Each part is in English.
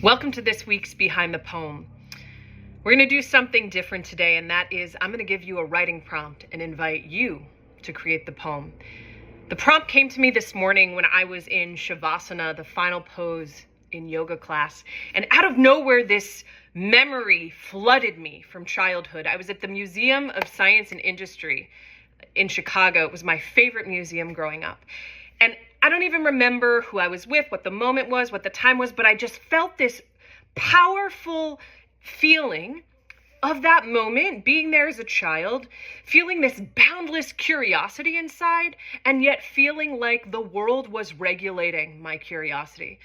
Welcome to this week's Behind the Poem. We're going to do something different today, and that is I'm going to give you a writing prompt and invite you to create the poem. The prompt came to me this morning when I was in Shavasana, the final pose in yoga class, and out of nowhere this memory flooded me from childhood. I was at the Museum of Science and Industry in Chicago. It was my favorite museum growing up. And I don't even remember who I was with, what the moment was, what the time was, but I just felt this powerful feeling of that moment, being there as a child, feeling this boundless curiosity inside, and yet feeling like the world was regulating my curiosity.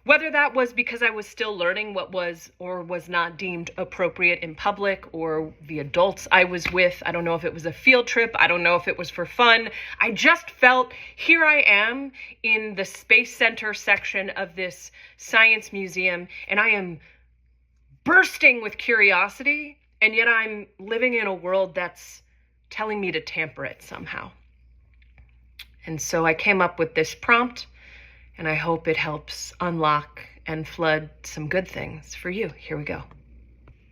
Whether that was because I was still learning what was or was not deemed appropriate in public, or the adults I was with. I don't know if it was a field trip. I don't know if it was for fun. I just felt, here I am in the Space Center section of this science museum, and I am bursting with curiosity, and yet I'm living in a world that's telling me to tamper it somehow. And so I came up with this prompt, and I hope it helps unlock and flood some good things for you. Here we go.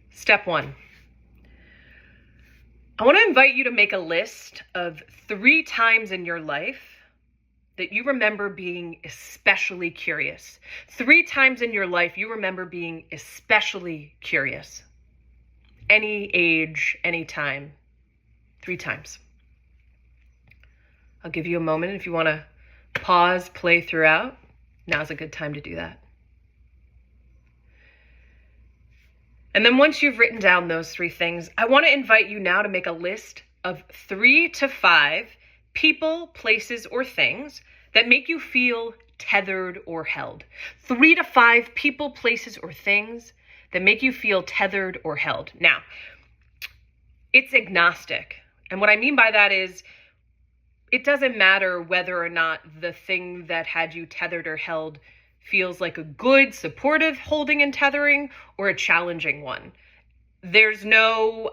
Step 1. I want to invite you to make a list of 3 times in your life that you remember being especially curious. 3 times in your life you remember being especially curious. Any age, any time. 3 times. I'll give you a moment if you want to pause, play throughout. Now's a good time to do that. And then once you've written down those 3 things, I want to invite you now to make a list of 3 to 5 people, places, or things that make you feel tethered or held. 3 to 5 people, places, or things that make you feel tethered or held. Now, it's agnostic. And what I mean by that is, it doesn't matter whether or not the thing that had you tethered or held feels like a good, supportive holding and tethering or a challenging one. There's no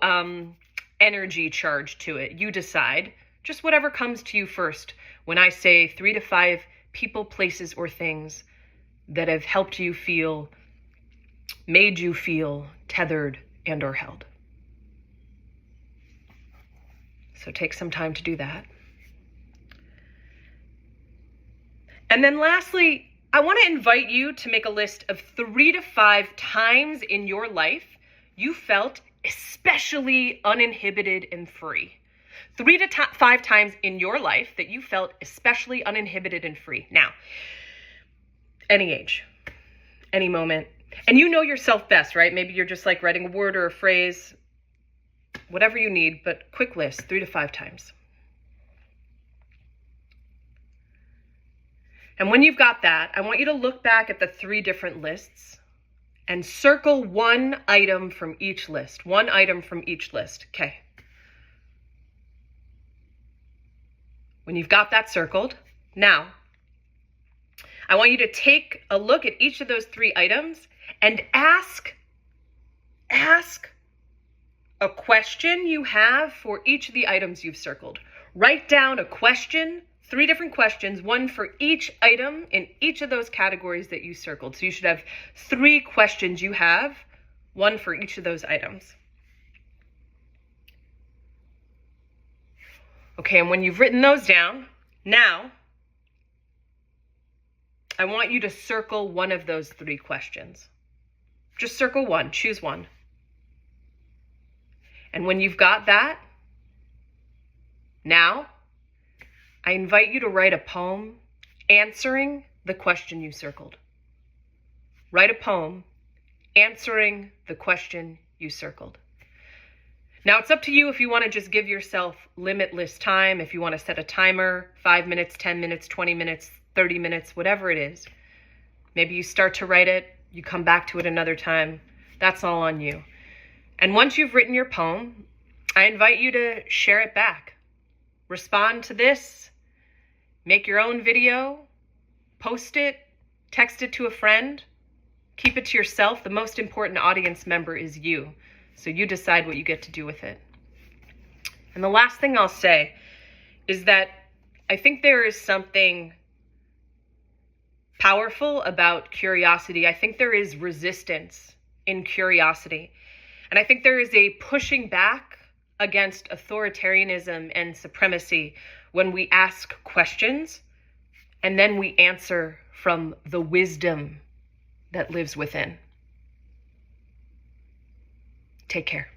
energy charge to it. You decide. Just whatever comes to you first when I say 3 to 5 people, places, or things that have helped you feel, made you feel tethered and or held. So take some time to do that. And then lastly, I want to invite you to make a list of 3 to 5 times in your life you felt especially uninhibited and free. 3 to 5 times in your life that you felt especially uninhibited and free. Now, any age, any moment, and you know yourself best, right? Maybe you're just like writing a word or a phrase, whatever you need, but quick list, 3 to 5 times. And when you've got that, I want you to look back at the 3 different lists and circle 1 item from each list. 1 item from each list. Okay. When you've got that circled, now I want you to take a look at each of those 3 items and ask a question you have for each of the items you've circled. Write down a question, 3 different questions, 1 for each item in each of those categories that you circled. So you should have 3 questions you have, 1 for each of those items. Okay, and when you've written those down, now I want you to circle 1 of those 3 questions. Just circle 1, choose 1. And when you've got that, now I invite you to write a poem answering the question you circled. Write a poem answering the question you circled. Now, it's up to you if you want to just give yourself limitless time, if you want to set a timer, 5 minutes, 10 minutes, 20 minutes, 30 minutes, whatever it is. Maybe you start to write it, you come back to it another time. That's all on you. And once you've written your poem, I invite you to share it back. Respond to this, make your own video, post it, text it to a friend, keep it to yourself. The most important audience member is you. So you decide what you get to do with it. And the last thing I'll say is that I think there is something powerful about curiosity. I think there is resistance in curiosity. And I think there is a pushing back against authoritarianism and supremacy when we ask questions and then we answer from the wisdom that lives within. Take care.